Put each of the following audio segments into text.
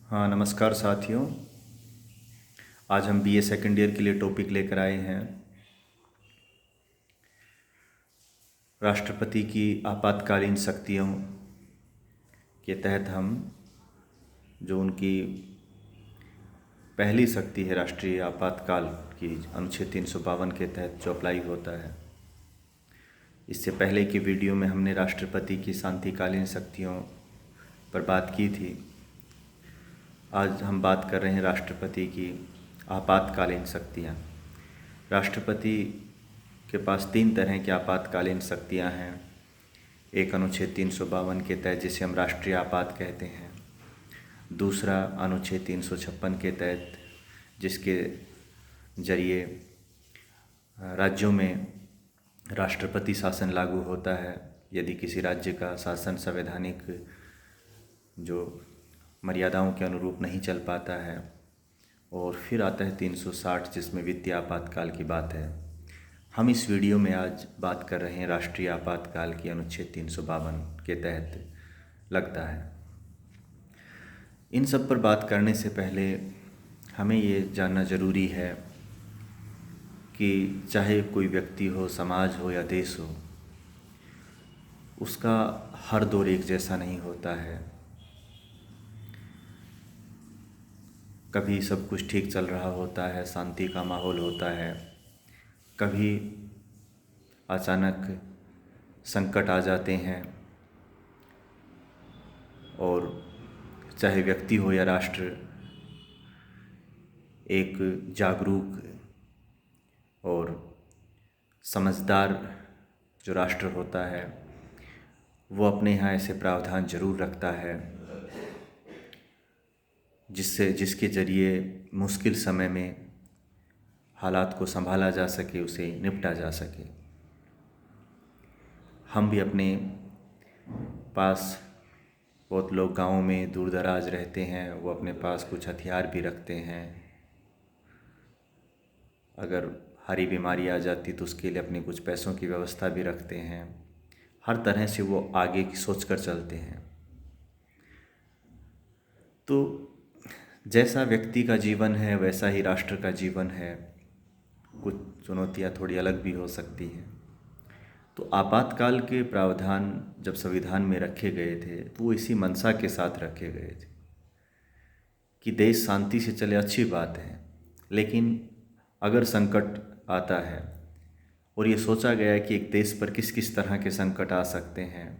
हाँ, नमस्कार साथियों। आज हम बीए सेकेंड ईयर के लिए टॉपिक लेकर आए हैं राष्ट्रपति की आपातकालीन शक्तियों के तहत। हम जो उनकी पहली शक्ति है राष्ट्रीय आपातकाल की, अनुच्छेद 352 के तहत जो अप्लाई होता है। इससे पहले के वीडियो में हमने राष्ट्रपति की शांतिकालीन शक्तियों पर बात की थी। आज हम बात कर रहे हैं राष्ट्रपति की आपातकालीन शक्तियाँ। राष्ट्रपति के पास 3 तरह की आपातकालीन शक्तियाँ हैं। एक अनुच्छेद 352 के तहत, जिसे हम राष्ट्रीय आपात कहते हैं। दूसरा अनुच्छेद 356 के तहत, जिसके जरिए राज्यों में राष्ट्रपति शासन लागू होता है यदि किसी राज्य का शासन संवैधानिक जो मर्यादाओं के अनुरूप नहीं चल पाता है। और फिर आता है 360, जिसमें वित्तीय आपातकाल की बात है। हम इस वीडियो में आज बात कर रहे हैं राष्ट्रीय आपातकाल की अनुच्छेद 352 के तहत लगता है। इन सब पर बात करने से पहले हमें ये जानना ज़रूरी है कि चाहे कोई व्यक्ति हो, समाज हो या देश हो, उसका हर दौर एक जैसा नहीं होता है। कभी सब कुछ ठीक चल रहा होता है, शांति का माहौल होता है। कभी अचानक संकट आ जाते हैं, और चाहे व्यक्ति हो या राष्ट्र, एक जागरूक और समझदार जो राष्ट्र होता है वो अपने यहाँ ऐसे प्रावधान जरूर रखता है जिसके ज़रिए मुश्किल समय में हालात को संभाला जा सके, उसे निपटा जा सके। हम भी अपने पास, बहुत लोग गाँव में दूर दराज रहते हैं, वो अपने पास कुछ हथियार भी रखते हैं। अगर भारी बीमारी आ जाती तो उसके लिए अपने कुछ पैसों की व्यवस्था भी रखते हैं। हर तरह से वो आगे की सोच कर चलते हैं। तो जैसा व्यक्ति का जीवन है वैसा ही राष्ट्र का जीवन है। कुछ चुनौतियाँ थोड़ी अलग भी हो सकती हैं। तो आपातकाल के प्रावधान जब संविधान में रखे गए थे तो वो इसी मंशा के साथ रखे गए थे कि देश शांति से चले, अच्छी बात है। लेकिन अगर संकट आता है, और ये सोचा गया है कि एक देश पर किस किस तरह के संकट आ सकते हैं,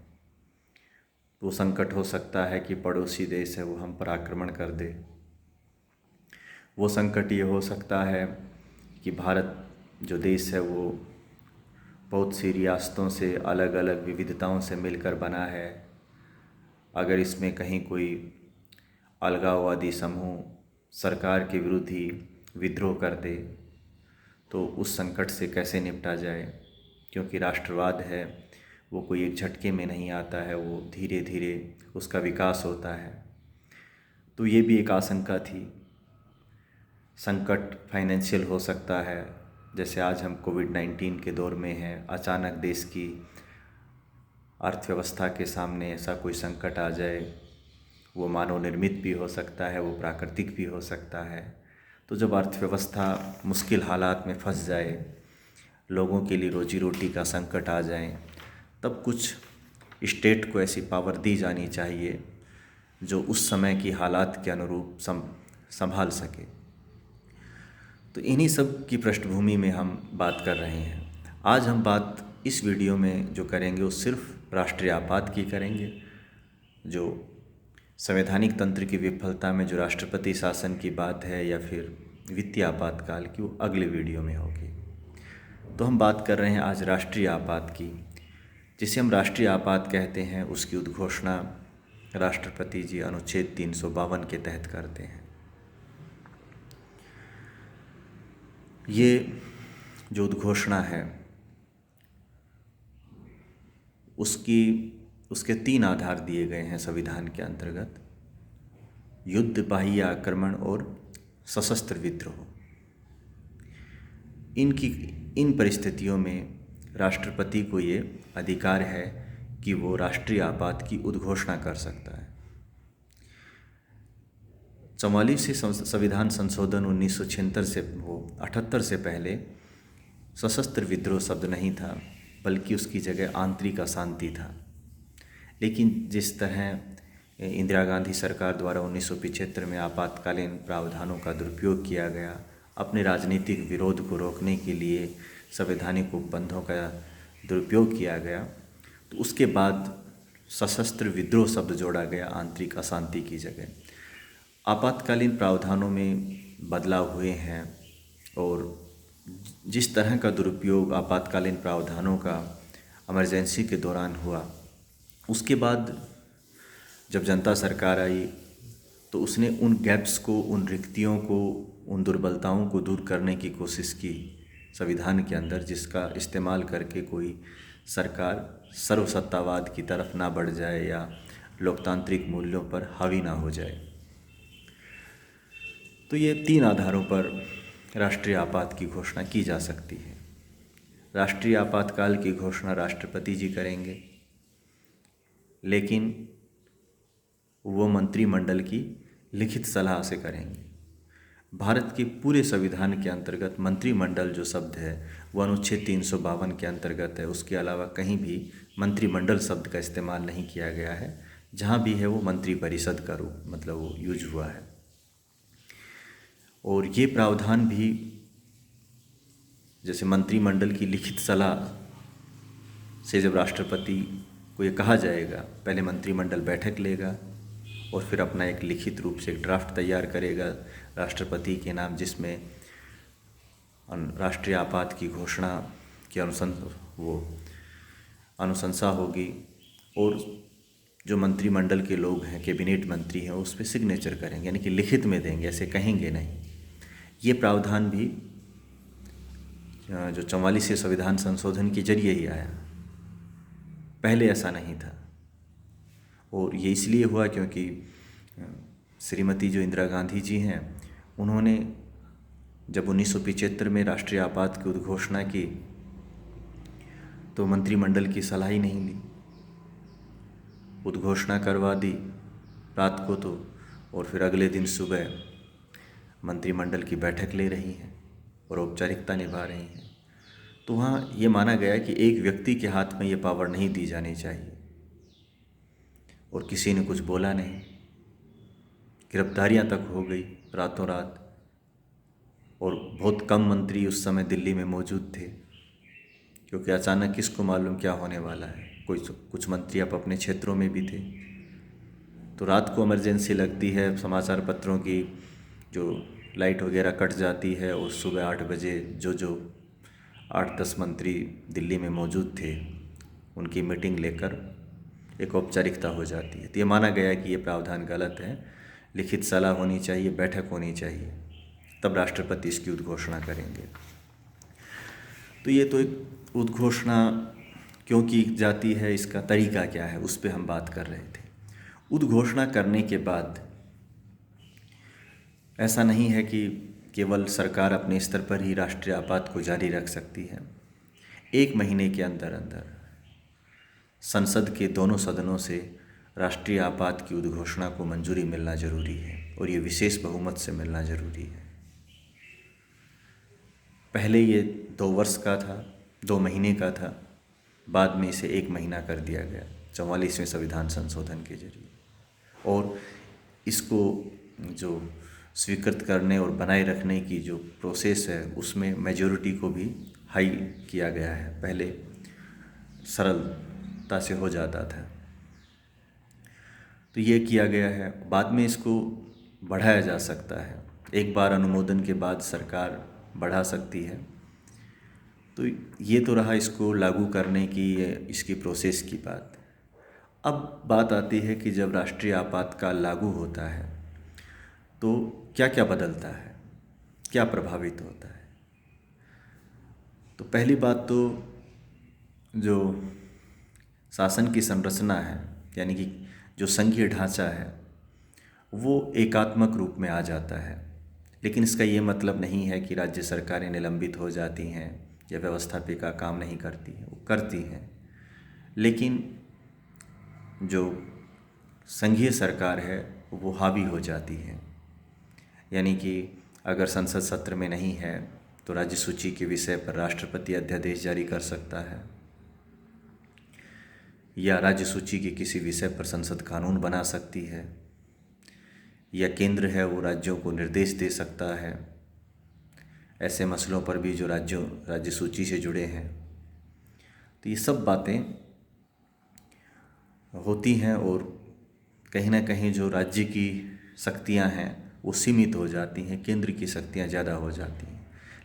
वो संकट हो सकता है कि पड़ोसी देश है वो हम पर आक्रमण कर दे। वो संकट ये हो सकता है कि भारत जो देश है वो बहुत सी रियासतों से, अलग अलग विविधताओं से मिलकर बना है। अगर इसमें कहीं कोई अलगाववादी समूह सरकार के विरुद्ध ही विद्रोह कर दे तो उस संकट से कैसे निपटा जाए, क्योंकि राष्ट्रवाद है वो कोई एक झटके में नहीं आता है, वो धीरे धीरे उसका विकास होता है। तो ये भी एक आशंका थी। संकट फाइनेंशियल हो सकता है, जैसे आज हम कोविड-19 के दौर में हैं। अचानक देश की अर्थव्यवस्था के सामने ऐसा कोई संकट आ जाए, वो मानव निर्मित भी हो सकता है, वो प्राकृतिक भी हो सकता है। तो जब अर्थव्यवस्था मुश्किल हालात में फंस जाए, लोगों के लिए रोजी रोटी का संकट आ जाए, तब कुछ स्टेट को ऐसी पावर दी जानी चाहिए जो उस समय की हालात के अनुरूप संभाल सके। तो इन्हीं सब की पृष्ठभूमि में हम बात कर रहे हैं। आज हम बात इस वीडियो में जो करेंगे वो सिर्फ राष्ट्रीय आपात की करेंगे। जो संवैधानिक तंत्र की विफलता में जो राष्ट्रपति शासन की बात है या फिर वित्तीय आपातकाल की, वो अगले वीडियो में होगी। तो हम बात कर रहे हैं आज राष्ट्रीय आपात की, जिसे हम राष्ट्रीय आपात कहते हैं। उसकी उद्घोषणा राष्ट्रपति जी अनुच्छेद 352 के तहत करते हैं। ये जो उद्घोषणा है उसके 3 आधार दिए गए हैं संविधान के अंतर्गत: युद्ध, बाह्य आक्रमण और सशस्त्र विद्रोह। इन परिस्थितियों में राष्ट्रपति को ये अधिकार है कि वो राष्ट्रीय आपात की उद्घोषणा कर सकता है। 44 संविधान संशोधन 1976 से 78 से पहले सशस्त्र विद्रोह शब्द नहीं था, बल्कि उसकी जगह आंतरिक अशांति था। लेकिन जिस तरह इंदिरा गांधी सरकार द्वारा 1975 में आपातकालीन प्रावधानों का दुरुपयोग किया गया, अपने राजनीतिक विरोध को रोकने के लिए संवैधानिक उपबंधों का दुरुपयोग किया गया, तो उसके बाद सशस्त्र विद्रोह शब्द जोड़ा गया आंतरिक अशांति की जगह। आपातकालीन प्रावधानों में बदलाव हुए हैं और जिस तरह का दुरुपयोग आपातकालीन प्रावधानों का इमरजेंसी के दौरान हुआ, उसके बाद जब जनता सरकार आई तो उसने उन गैप्स को, उन रिक्तियों को, उन दुर्बलताओं को दूर करने की कोशिश की संविधान के अंदर, जिसका इस्तेमाल करके कोई सरकार सर्वसत्तावाद की तरफ ना बढ़ जाए या लोकतांत्रिक मूल्यों पर हावी ना हो जाए। तो ये 3 आधारों पर राष्ट्रीय आपात की घोषणा की जा सकती है। राष्ट्रीय आपातकाल की घोषणा राष्ट्रपति जी करेंगे, लेकिन वो मंत्रिमंडल की लिखित सलाह से करेंगे। भारत के पूरे संविधान के अंतर्गत मंत्रिमंडल जो शब्द है वो अनुच्छेद 352 के अंतर्गत है। उसके अलावा कहीं भी मंत्रिमंडल शब्द का इस्तेमाल नहीं किया गया है। जहाँ भी है वो मंत्रिपरिषद का रूप मतलब वो यूज हुआ है। और ये प्रावधान भी जैसे मंत्रिमंडल की लिखित सलाह से जब राष्ट्रपति को ये कहा जाएगा, पहले मंत्रिमंडल बैठक लेगा और फिर अपना एक लिखित रूप से एक ड्राफ्ट तैयार करेगा राष्ट्रपति के नाम, जिसमें राष्ट्रीय आपात की घोषणा की अनुशंसा होगी और जो मंत्रिमंडल के लोग हैं, कैबिनेट मंत्री हैं, उस पर सिग्नेचर करेंगे, यानी कि लिखित में देंगे, ऐसे कहेंगे नहीं। ये प्रावधान भी जो 44वें संविधान संशोधन के जरिए ही आया, पहले ऐसा नहीं था। और ये इसलिए हुआ क्योंकि श्रीमती जो इंदिरा गांधी जी हैं, उन्होंने जब 1975 में राष्ट्रीय आपात की उद्घोषणा की तो मंत्रिमंडल की सलाह ही नहीं ली, उद्घोषणा करवा दी रात को तो, और फिर अगले दिन सुबह मंत्रिमंडल की बैठक ले रही हैं और औपचारिकता निभा रही हैं। तो वहाँ ये माना गया कि एक व्यक्ति के हाथ में ये पावर नहीं दी जानी चाहिए, और किसी ने कुछ बोला नहीं। गिरफ्तारियां तक हो गई रातों रात, और बहुत कम मंत्री उस समय दिल्ली में मौजूद थे, क्योंकि अचानक किसको मालूम क्या होने वाला है। कुछ मंत्री अब अपने क्षेत्रों में भी थे। तो रात को इमरजेंसी लगती है, समाचार पत्रों की जो लाइट वगैरह कट जाती है, और सुबह 8 बजे जो 8-10 मंत्री दिल्ली में मौजूद थे, उनकी मीटिंग लेकर एक औपचारिकता हो जाती है। तो ये माना गया कि ये प्रावधान गलत है, लिखित सलाह होनी चाहिए, बैठक होनी चाहिए, तब राष्ट्रपति इसकी उद्घोषणा करेंगे। तो ये तो एक उद्घोषणा क्यों की जाती है, इसका तरीका क्या है, उस पर हम बात कर रहे थे। उद्घोषणा करने के बाद ऐसा नहीं है कि केवल सरकार अपने स्तर पर ही राष्ट्रीय आपात को जारी रख सकती है। 1 महीने के अंदर अंदर संसद के दोनों सदनों से राष्ट्रीय आपात की उद्घोषणा को मंजूरी मिलना जरूरी है, और ये विशेष बहुमत से मिलना जरूरी है। पहले ये 2 वर्ष का था, 2 महीने का था, बाद में इसे 1 महीना कर दिया गया 44वें संविधान संशोधन के जरिए। और इसको जो स्वीकृत करने और बनाए रखने की जो प्रोसेस है, उसमें मेजॉरिटी को भी हाई किया गया है। पहले सरलता से हो जाता था, तो ये किया गया है। बाद में इसको बढ़ाया जा सकता है, एक बार अनुमोदन के बाद सरकार बढ़ा सकती है। तो ये तो रहा इसको लागू करने की, इसकी प्रोसेस की बात। अब बात आती है कि जब राष्ट्रीय आपातकाल लागू होता है तो क्या क्या बदलता है, क्या प्रभावित होता है। तो पहली बात तो जो शासन की संरचना है, यानी कि जो संघीय ढांचा है, वो एकात्मक रूप में आ जाता है। लेकिन इसका ये मतलब नहीं है कि राज्य सरकारें निलंबित हो जाती हैं या व्यवस्थापिका काम नहीं करती हैं, वो करती हैं। लेकिन जो संघीय सरकार है वो हावी हो जाती है, यानी कि अगर संसद सत्र में नहीं है तो राज्य सूची के विषय पर राष्ट्रपति अध्यादेश जारी कर सकता है, या राज्य सूची के किसी विषय पर संसद कानून बना सकती है, या केंद्र है वो राज्यों को निर्देश दे सकता है ऐसे मसलों पर भी जो राज्य सूची से जुड़े हैं। तो ये सब बातें होती हैं और कहीं ना कहीं जो राज्य की शक्तियां हैं वो सीमित हो जाती हैं, केंद्र की शक्तियां ज़्यादा हो जाती हैं।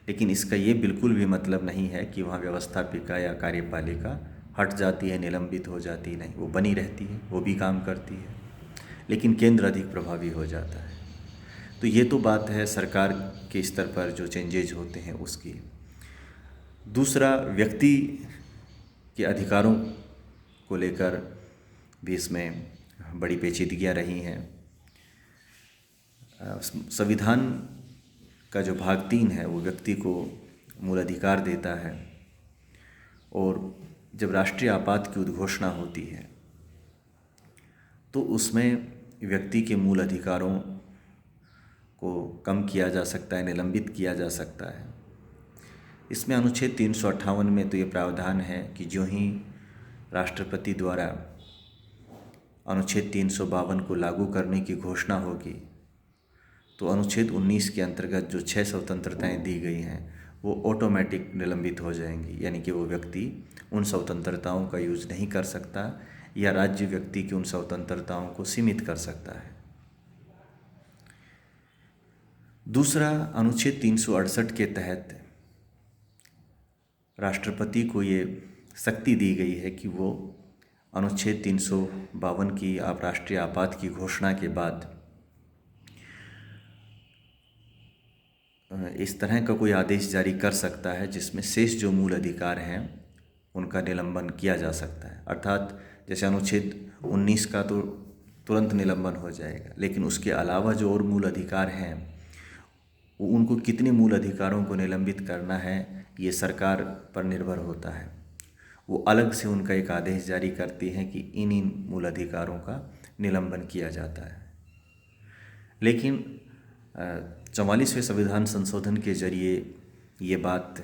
लेकिन इसका ये बिल्कुल भी मतलब नहीं है कि वहाँ व्यवस्थापिका या कार्यपालिका हट जाती है, निलंबित हो जाती है, नहीं, वो बनी रहती है, वो भी काम करती है, लेकिन केंद्र अधिक प्रभावी हो जाता है। तो ये तो बात है सरकार के स्तर पर जो चेंजेज होते हैं उसकी। दूसरा, व्यक्ति के अधिकारों को लेकर भी इसमें बड़ी पेचीदगियाँ रही हैं। संविधान का जो भाग 3 है वो व्यक्ति को मूल अधिकार देता है, और जब राष्ट्रीय आपात की उद्घोषणा होती है तो उसमें व्यक्ति के मूल अधिकारों को कम किया जा सकता है, निलंबित किया जा सकता है। इसमें अनुच्छेद 358 में तो ये प्रावधान है कि जो ही राष्ट्रपति द्वारा अनुच्छेद 352 को लागू करने की घोषणा होगी तो अनुच्छेद 19 के अंतर्गत जो 6 स्वतंत्रताएं दी गई हैं वो ऑटोमेटिक निलंबित हो जाएंगी, यानी कि वो व्यक्ति उन स्वतंत्रताओं का यूज नहीं कर सकता, या राज्य व्यक्ति की उन स्वतंत्रताओं को सीमित कर सकता है। दूसरा, अनुच्छेद 368 के तहत राष्ट्रपति को ये शक्ति दी गई है कि वो अनुच्छेद 352 की राष्ट्रीय आपात की घोषणा के बाद इस तरह का कोई आदेश जारी कर सकता है जिसमें शेष जो मूल अधिकार हैं उनका निलंबन किया जा सकता है। अर्थात जैसे अनुच्छेद 19 का तो तुरंत निलंबन हो जाएगा, लेकिन उसके अलावा जो और मूल अधिकार हैं वो उनको कितने मूल अधिकारों को निलंबित करना है ये सरकार पर निर्भर होता है। वो अलग से उनका एक आदेश जारी करती हैं कि इन मूल अधिकारों का निलंबन किया जाता है। लेकिन 44वें संविधान संशोधन के जरिए ये बात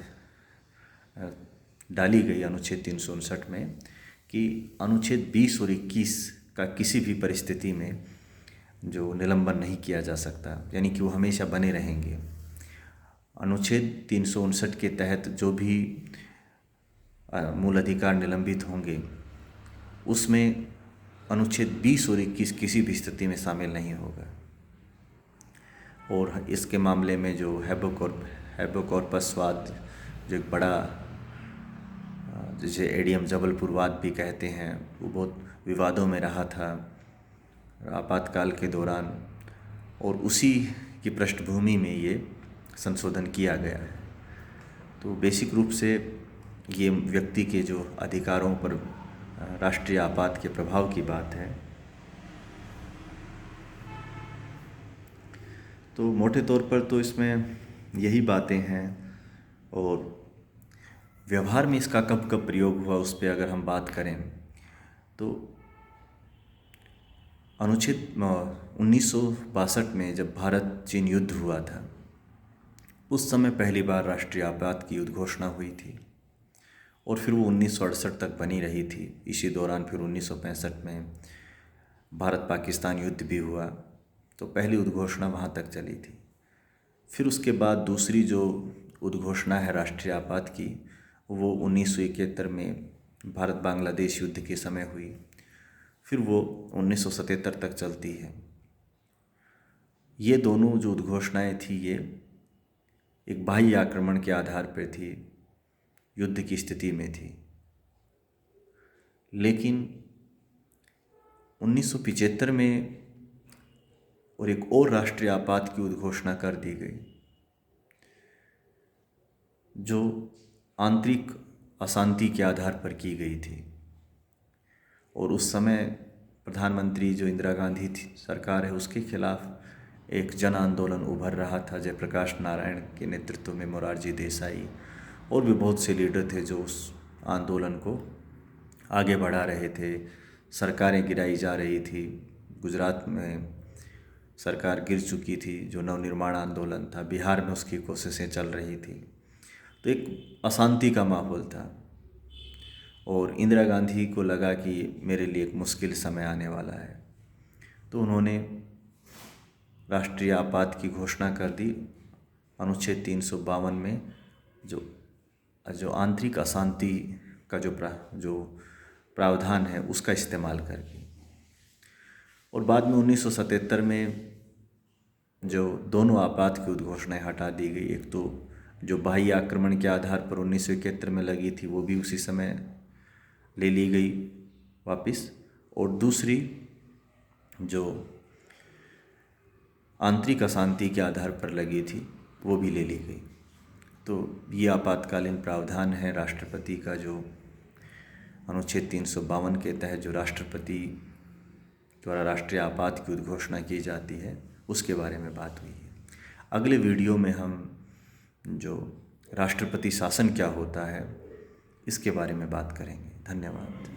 डाली गई अनुच्छेद 359 में कि अनुच्छेद 20 और 21 का किसी भी परिस्थिति में जो निलंबन नहीं किया जा सकता, यानी कि वो हमेशा बने रहेंगे। अनुच्छेद 359 के तहत जो भी मूल अधिकार निलंबित होंगे उसमें अनुच्छेद 20 और 21 किसी भी स्थिति में शामिल नहीं होगा। और इसके मामले में जो हैबोकॉर्पसवाद जो एक बड़ा, जिसे एडीएम जबलपुरवाद भी कहते हैं, वो बहुत विवादों में रहा था आपातकाल के दौरान, और उसी की पृष्ठभूमि में ये संशोधन किया गया है। तो बेसिक रूप से ये व्यक्ति के जो अधिकारों पर राष्ट्रीय आपात के प्रभाव की बात है। तो मोटे तौर पर तो इसमें यही बातें हैं, और व्यवहार में इसका कब कब प्रयोग हुआ उस पर अगर हम बात करें तो अनुच्छेद 1962 में जब भारत चीन युद्ध हुआ था उस समय पहली बार राष्ट्रीय आपात की उद्घोषणा हुई थी, और फिर वो 1968 तक बनी रही थी। इसी दौरान फिर 1965 में भारत पाकिस्तान युद्ध भी हुआ, तो पहली उद्घोषणा वहाँ तक चली थी। फिर उसके बाद दूसरी जो उद्घोषणा है राष्ट्रीय आपात की वो 1971 में भारत बांग्लादेश युद्ध के समय हुई, फिर वो 1977 तक चलती है। ये दोनों जो उद्घोषणाएं थी ये एक बाह्य आक्रमण के आधार पर थी, युद्ध की स्थिति में थी। लेकिन 1975 में और एक और राष्ट्रीय आपात की उद्घोषणा कर दी गई जो आंतरिक अशांति के आधार पर की गई थी, और उस समय प्रधानमंत्री जो इंदिरा गांधी थी सरकार है उसके खिलाफ एक जन आंदोलन उभर रहा था। जयप्रकाश नारायण के नेतृत्व में मोरारजी देसाई और भी बहुत से लीडर थे जो उस आंदोलन को आगे बढ़ा रहे थे। सरकारें गिराई जा रही थी, गुजरात में सरकार गिर चुकी थी, जो नवनिर्माण आंदोलन था, बिहार में उसकी कोशिशें चल रही थी, तो एक अशांति का माहौल था और इंदिरा गांधी को लगा कि मेरे लिए एक मुश्किल समय आने वाला है, तो उन्होंने राष्ट्रीय आपात की घोषणा कर दी। अनुच्छेद 352 में जो आंतरिक अशांति का जो प्रावधान है उसका इस्तेमाल करके, और बाद में 1977 में जो दोनों आपात की उद्घोषणाएं हटा दी गई। एक तो जो बाह्य आक्रमण के आधार पर 1971 में लगी थी वो भी उसी समय ले ली गई वापस, और दूसरी जो आंतरिक अशांति के आधार पर लगी थी वो भी ले ली गई। तो ये आपातकालीन प्रावधान है राष्ट्रपति का, जो अनुच्छेद 352 के तहत जो राष्ट्रपति द्वारा राष्ट्रीय आपात की उद्घोषणा की जाती है उसके बारे में बात हुई है। अगले वीडियो में हम जो राष्ट्रपति शासन क्या होता है इसके बारे में बात करेंगे। धन्यवाद।